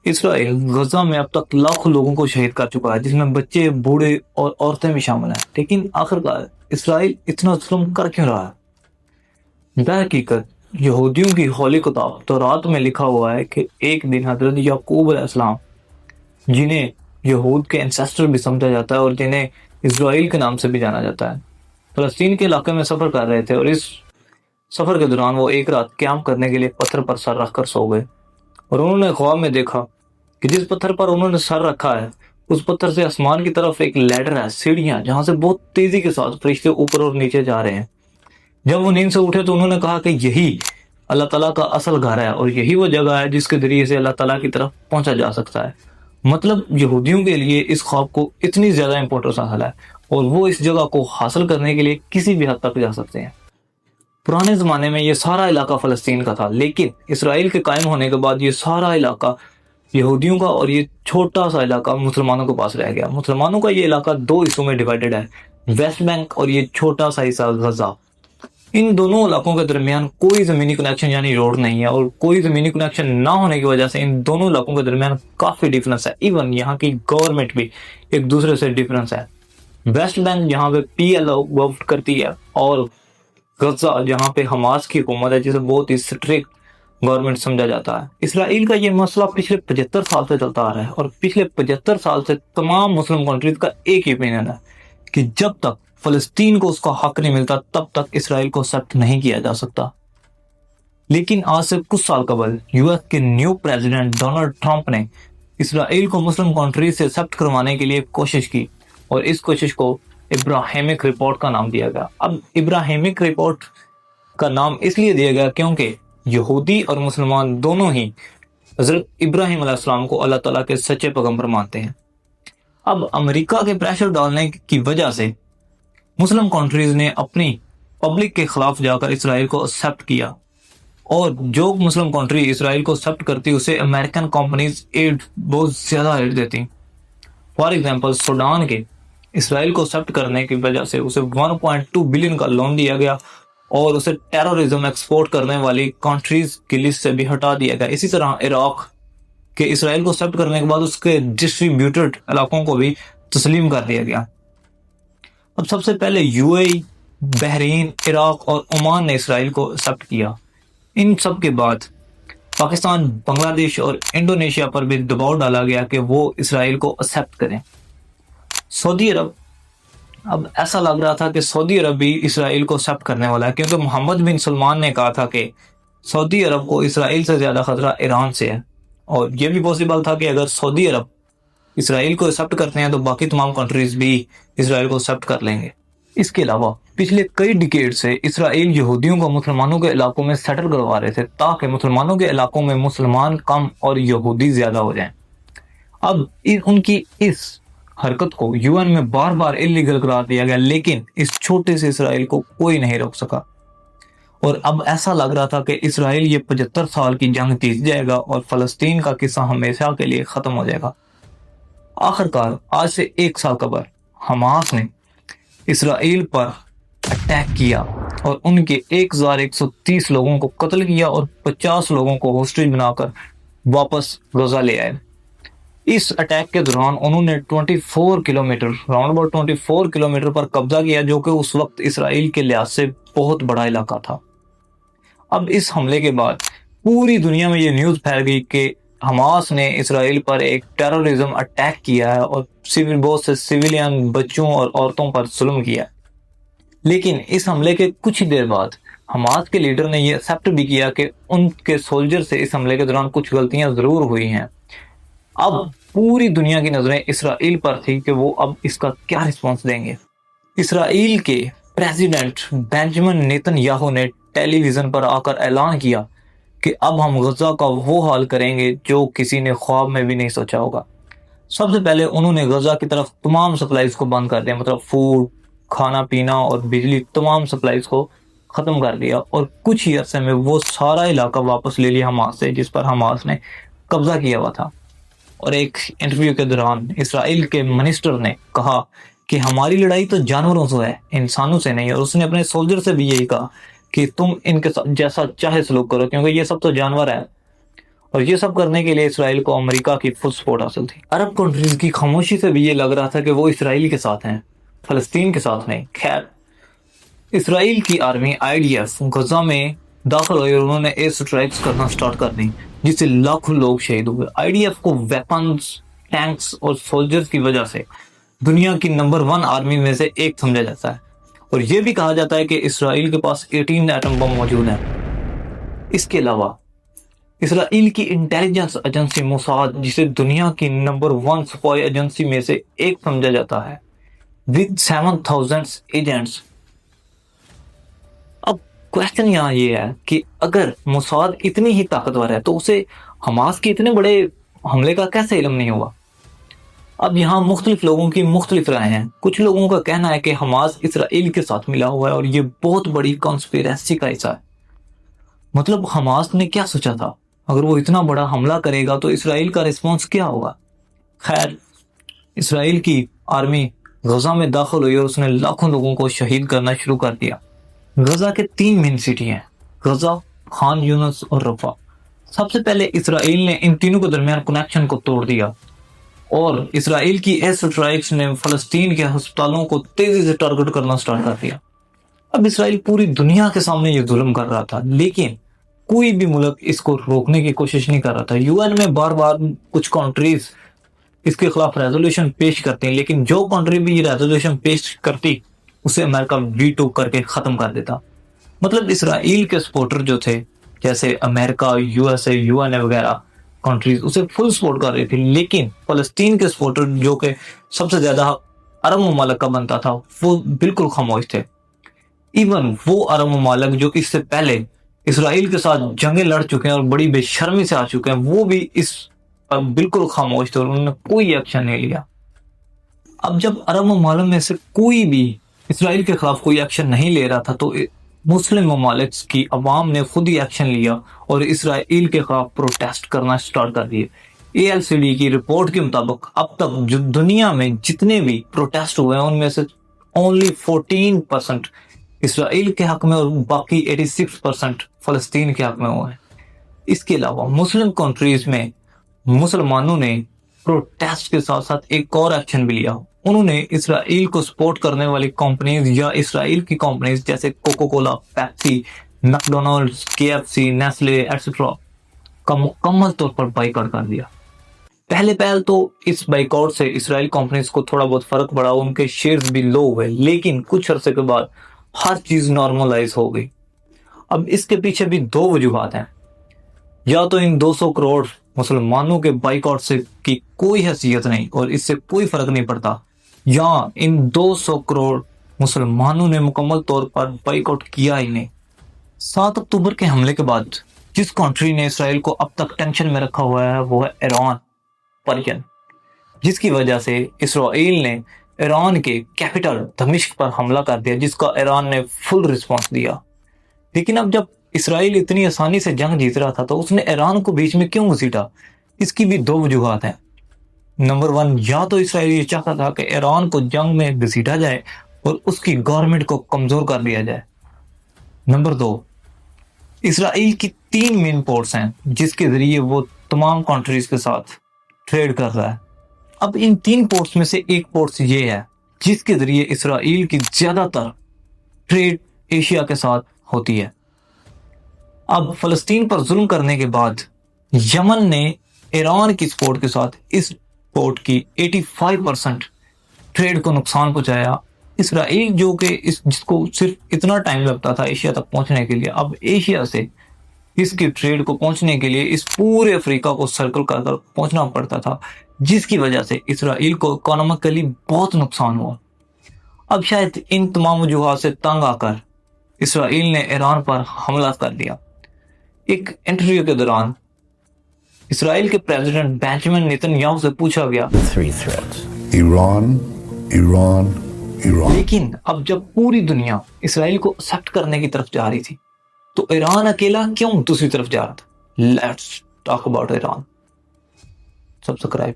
اسرائیل غزہ میں اب تک لاکھوں لوگوں کو شہید کر چکا ہے، جس میں بچے، بوڑھے اور عورتیں بھی شامل ہیں، لیکن آخرکار اسرائیل اتنا ظلم کر کیوں رہا ہے؟ درحقیقت یہودیوں کی ہولی کتاب تورات میں لکھا ہوا ہے کہ ایک دن حضرت یعقوب علیہ السلام، جنہیں یہود کے انسیسٹر بھی سمجھا جاتا ہے اور جنہیں اسرائیل کے نام سے بھی جانا جاتا ہے، فلسطین کے علاقے میں سفر کر رہے تھے، اور اس سفر کے دوران وہ ایک رات قیام کرنے کے لیے پتھر پر سر رکھ کر سو گئے، اور انہوں نے خواب میں دیکھا کہ جس پتھر پر انہوں نے سر رکھا ہے اس پتھر سے آسمان کی طرف ایک لیڈر ہے، سیڑھیاں، جہاں سے بہت تیزی کے ساتھ فرشتے اوپر اور نیچے جا رہے ہیں۔ جب وہ نیند سے اٹھے تو انہوں نے کہا کہ یہی اللہ تعالیٰ کا اصل گھر ہے، اور یہی وہ جگہ ہے جس کے ذریعے سے اللہ تعالیٰ کی طرف پہنچا جا سکتا ہے۔ مطلب یہودیوں کے لیے اس خواب کو اتنی زیادہ امپورٹنس حاصل ہے، اور وہ اس جگہ کو حاصل کرنے کے لیے کسی بھی حد تک جا سکتے ہیں۔ پرانے زمانے میں یہ سارا علاقہ فلسطین کا تھا، لیکن اسرائیل کے قائم ہونے کے بعد یہ سارا علاقہ یہودیوں کا اور یہ چھوٹا سا علاقہ مسلمانوں کے پاس رہ گیا۔ مسلمانوں کا یہ علاقہ دو حصوں میں ڈیوائیڈڈ ہے، ویسٹ بینک اور یہ چھوٹا سا حصہ غزہ۔ ان دونوں علاقوں کے درمیان کوئی زمینی کنیکشن یعنی روڈ نہیں ہے، اور کوئی زمینی کنیکشن نہ ہونے کی وجہ سے ان دونوں علاقوں کے درمیان کافی ڈیفرنس ہے، ایون یہاں کی گورنمنٹ بھی ایک دوسرے سے ڈیفرنس ہے۔ ویسٹ بینک جہاں پہ PLO گورنمنٹ کرتی ہے، اور غزہ جہاں پہ حماس کی حکومت ہے جسے بہت ہی اسٹرکٹ گورنمنٹ سمجھا جاتا ہے۔ اسرائیل کا یہ مسئلہ پچھلے 75 سال سے چلتا آ رہا ہے، اور پچھلے 75 سال سے تمام مسلم کنٹریز کا ایک ہی opinion ہے کہ جب تک فلسطین کو اس کا حق نہیں ملتا تب تک اسرائیل کو ایکسیپٹ نہیں کیا جا سکتا۔ لیکن آج سے کچھ سال قبل US کے نیو پریزیڈنٹ ڈونلڈ ٹرمپ نے اسرائیل کو مسلم کنٹریز سے ایکسیپٹ کروانے کے لیے کوشش کی، اور اس کوشش کو ابراہیمک رپورٹ کا نام دیا گیا۔ اب ابراہیمک رپورٹ کا نام اس لیے دیا گیا کیونکہ یہودی اور مسلمان دونوں ہی حضرت ابراہیم علیہ السلام کو اللہ تعالیٰ کے سچے پیغمبر مانتے ہیں۔ اب امریکہ کے پریشر ڈالنے کی وجہ سے مسلم کنٹریز نے اپنی پبلک کے خلاف جا کر اسرائیل کو ایکسیپٹ کیا، اور جو مسلم کنٹری اسرائیل کو ایکسیپٹ کرتی اسے امریکن کمپنیز ایڈ بہت زیادہ ایڈ دیتی۔ فار ایگزامپل سوڈان کے اسرائیل کو ایکسیپٹ کرنے کی وجہ سے اسے 1.2 بلین کا لون دیا گیا، اور اسے ٹیررزم ایکسپورٹ کرنے والی کنٹریز کی لسٹ سے بھی ہٹا دیا گیا۔ اسی طرح عراق کے اسرائیل کو ایکسیپٹ کرنے کے بعد اس کے ڈسٹریبیوٹڈ علاقوں کو بھی تسلیم کر دیا گیا۔ اب سب سے پہلے UAE، بحرین، عراق اور عمان نے اسرائیل کو ایکسیپٹ کیا۔ ان سب کے بعد پاکستان، بنگلہ دیش اور انڈونیشیا پر بھی دباؤ ڈالا گیا کہ وہ اسرائیل کو ایکسیپٹ کریں۔ سعودی عرب، اب ایسا لگ رہا تھا کہ سعودی عرب بھی اسرائیل کو ایکسیپٹ کرنے والا ہے، کیونکہ محمد بن سلمان نے کہا تھا کہ سعودی عرب کو اسرائیل سے زیادہ خطرہ ایران سے ہے، اور یہ بھی پاسبل تھا کہ اگر سعودی عرب اسرائیل کو ایکسیپٹ کرتے ہیں تو باقی تمام کنٹریز بھی اسرائیل کو ایکسیپٹ کر لیں گے۔ اس کے علاوہ پچھلے کئی ڈیکیڈ سے اسرائیل یہودیوں کو مسلمانوں کے علاقوں میں سیٹل کروا رہے تھے تاکہ مسلمانوں کے علاقوں میں مسلمان کم اور یہودی زیادہ ہو جائیں۔ اب ان کی اس حرکت کو UN میں بار بار انلیگل قرار دیا گیا، لیکن اس چھوٹے سے اسرائیل کو کوئی نہیں روک سکا، اور اب ایسا لگ رہا تھا کہ اسرائیل یہ 75 سال کی جنگ جیت جائے گا اور فلسطین کا قصہ ہمیشہ کے لیے ختم ہو جائے گا۔ آخرکار آج سے ایک سال قبل حماس نے اسرائیل پر اٹیک کیا اور ان کے 1130 لوگوں کو قتل کیا اور 50 لوگوں کو ہوسٹیج بنا کر واپس غزہ لے آئے۔ اس اٹیک کے دوران انہوں نے 24 کلومیٹر راؤنڈ اباؤٹ 24 کلومیٹر پر قبضہ کیا، جو کہ اس وقت اسرائیل کے لحاظ سے بہت بڑا علاقہ تھا۔ اب اس حملے کے بعد پوری دنیا میں یہ نیوز پھیل گئی کہ حماس نے اسرائیل پر ایک ٹیررزم اٹیک کیا ہے اور بہت سے سویلین بچوں اور عورتوں پر ظلم کیا۔ لیکن اس حملے کے کچھ ہی دیر بعد حماس کے لیڈر نے یہ ایکسیپٹ بھی کیا کہ ان کے سولجر سے اس حملے کے دوران کچھ غلطیاں ضرور ہوئی ہیں۔ اب پوری دنیا کی نظریں اسرائیل پر تھی کہ وہ اب اس کا کیا رسپانس دیں گے۔ اسرائیل کے پریزیڈنٹ بینجامن نیتن یاہو نے ٹیلی ویژن پر آ کر اعلان کیا کہ اب ہم غزہ کا وہ حال کریں گے جو کسی نے خواب میں بھی نہیں سوچا ہوگا۔ سب سے پہلے انہوں نے غزہ کی طرف تمام سپلائیز کو بند کر دیا، مطلب فوڈ، کھانا پینا اور بجلی، تمام سپلائیز کو ختم کر دیا، اور کچھ ہی عرصے میں وہ سارا علاقہ واپس لے لیا حماس سے جس پر حماس نے قبضہ کیا ہوا تھا۔ اور ایک انٹرویو کے دوران اسرائیل کے منسٹر نے کہا کہ ہماری لڑائی تو جانوروں سے ہے، انسانوں سے نہیں، اور اس نے اپنے سولجر سے بھی یہی کہا کہ تم ان کے ساتھ جیسا چاہے سلوک کرو کیونکہ یہ سب تو جانور ہے۔ اور یہ سب کرنے کے لیے اسرائیل کو امریکہ کی فل سپورٹ حاصل تھی۔ عرب کنٹریز کی خاموشی سے بھی یہ لگ رہا تھا کہ وہ اسرائیل کے ساتھ ہیں، فلسطین کے ساتھ نہیں۔ خیر، اسرائیل کی آرمی IDF غزہ میں داخل ہوئی اور انہوں نے ایئر سٹرائکس کرنا سٹارٹ کر دی، جس سے لاکھوں لوگ شہید ہوئے۔ IDF کو ویپنز، ٹینکس اور سولجرز کی وجہ سے دنیا کی نمبر 1 آرمی میں سے ایک سمجھا جاتا ہے، اور یہ بھی کہا جاتا ہے کہ اسرائیل کے پاس 18 ایٹم بم موجود ہیں۔ اس کے علاوہ اسرائیل کی انٹیلیجنس ایجنسی موساد، جسے دنیا کی نمبر 1 سپائی ایجنسی میں سے ایک سمجھا جاتا ہے، with 7,000 ایجنٹس۔ اب کوشچن یہاں یہ ہے کہ اگر موساد اتنی ہی طاقتور ہے تو اسے حماس کے اتنے بڑے حملے کا کیسے علم نہیں ہوا؟ اب یہاں مختلف لوگوں کی مختلف رائے ہیں۔ کچھ لوگوں کا کہنا ہے کہ حماس اسرائیل کے ساتھ ملا ہوا ہے اور یہ بہت بڑی کانسپیریسی کا حصہ ہے۔ مطلب حماس نے کیا سوچا تھا؟ اگر وہ اتنا بڑا حملہ کرے گا تو اسرائیل کا رسپانس کیا ہوگا؟ خیر، اسرائیل کی آرمی غزہ میں داخل ہوئی اور اس نے لاکھوں لوگوں کو شہید کرنا شروع کر دیا۔ غزہ کے 3 مین سٹی ہیں، غزہ، خان یونس اور رفح۔ سب سے پہلے اسرائیل نے ان تینوں کے درمیان کنیکشن کو توڑ دیا، اور اسرائیل کی ایئر سٹرائکس نے فلسطین کے ہسپتالوں کو تیزی سے ٹارگٹ کرنا سٹارٹ کر دیا۔ اب اسرائیل پوری دنیا کے سامنے یہ ظلم کر رہا تھا، لیکن کوئی بھی ملک اس کو روکنے کی کوشش نہیں کر رہا تھا۔ UN میں بار بار کچھ کنٹریز اس کے خلاف ریزولوشن پیش کرتے ہیں، لیکن جو کنٹری بھی یہ ریزولوشن پیش کرتی اسے امریکہ ویٹو کر کے ختم کر دیتا۔ مطلب اسرائیل کے سپورٹر جو تھے، جیسے امریکہ، USA، UN وغیرہ کنٹریز اسے فل سپورٹ کر رہی تھی، لیکن فلسطین کے سپورٹر جو کہ سب سے زیادہ عرب ممالک کا بنتا تھا، وہ بالکل خاموش تھے۔ ایون وہ عرب ممالک جو اس سے پہلے اسرائیل کے ساتھ جنگیں لڑ چکے ہیں اور بڑی بے شرمی سے آ چکے ہیں، وہ بھی اس پر بالکل خاموش تھے اور انہوں نے کوئی ایکشن نہیں لیا۔ اب جب عرب ممالک میں سے کوئی بھی اسرائیل کے خلاف کوئی ایکشن نہیں لے رہا تھا تو مسلم ممالک کی عوام نے خود ہی ایکشن لیا اور اسرائیل کے خلاف پروٹیسٹ کرنا سٹارٹ کر دیے۔ ALCD کی رپورٹ کے مطابق اب تک جو دنیا میں جتنے بھی پروٹیسٹ ہوئے ہیں ان میں سے only 14% اسرائیل کے حق میں اور باقی 86% فلسطین کے حق میں ہوئے ہیں۔ اس کے علاوہ مسلم کنٹریز میں مسلمانوں نے پروٹیسٹ کے ساتھ ساتھ ایک اور ایکشن بھی لیا۔ انہوں نے اسرائیل کو سپورٹ کرنے والی کمپنیز یا اسرائیل کی کمپنیز جیسے Coca Cola, Pepsi, McDonald's, KFC، Nestle et cetera کا مکمل طور پر بائیکاٹ کر دیا۔ پہل تو اس بائیکاٹ سے اسرائیل کمپنیز کو تھوڑا بہت فرق پڑا، ان کے شیئرز بھی لو ہوئے، لیکن کچھ عرصے کے بعد ہر چیز نارملائز ہو گئی۔ اب اس کے پیچھے بھی 2 وجوہات ہیں۔ یا تو ان 200 کروڑ مسلمانوں کے بائیکاٹ سے کی کوئی حیثیت نہیں اور اس سے کوئی فرق نہیں پڑتا، یا ان 200 کروڑ مسلمانوں نے مکمل طور پر بائیکاٹ کیا ہی نہیں۔ 7 اکتوبر کے حملے کے بعد جس کنٹری نے اسرائیل کو اب تک ٹینشن میں رکھا ہوا ہے وہ ہے ایران، پرشین، جس کی وجہ سے اسرائیل نے ایران کے کیپٹل دمشق پر حملہ کر دیا، جس کا ایران نے فل رسپانس دیا۔ لیکن اب جب اسرائیل اتنی آسانی سے جنگ جیت رہا تھا تو اس نے ایران کو بیچ میں کیوں گھسیٹا؟ اس کی بھی 2 وجوہات ہیں۔ نمبر 1، یا تو اسرائیل یہ چاہتا تھا کہ ایران کو جنگ میں گھسیٹا جائے اور اس کی گورنمنٹ کو کمزور کر دیا جائے۔ نمبر 2، اسرائیل کی 3 مین پورٹس ہیں جس کے ذریعے وہ تمام کنٹریز کے ساتھ ٹریڈ کر رہا ہے۔ اب ان 3 پورٹس میں سے ایک پورٹس یہ ہے جس کے ذریعے اسرائیل کی زیادہ تر ٹریڈ ایشیا کے ساتھ ہوتی ہے۔ اب فلسطین پر ظلم کرنے کے بعد یمن نے ایران کی سپورٹ کے ساتھ اس پورٹ کی 85% ٹریڈ کو نقصان پہنچایا۔ اسرائیل جو کہ جس کو صرف اتنا ٹائم لگتا تھا ایشیا تک پہنچنے کے لیے، اب ایشیا سے اس کی ٹریڈ کو پہنچنے کے لیے اس پورے افریقہ کو سرکل کر کر پہنچنا پڑتا تھا، جس کی وجہ سے اسرائیل کو اکانومکلی بہت نقصان ہوا۔ اب شاید ان تمام وجوہات سے تنگ آ کر اسرائیل نے ایران پر حملہ کر دیا۔ ایک انٹرویو کے دوران اسرائیل کے پریزیڈنٹ بینجامن نیتن یاہو سے پوچھا گیا، 3 threats: ایران، لیکن اب جب پوری دنیا اسرائیل کو ایکسپٹ کرنے کی طرف جا رہی تھی تو ایران اکیلا کیوں دوسری طرف جا رہا تھا؟ Let's talk about Iran. Subscribe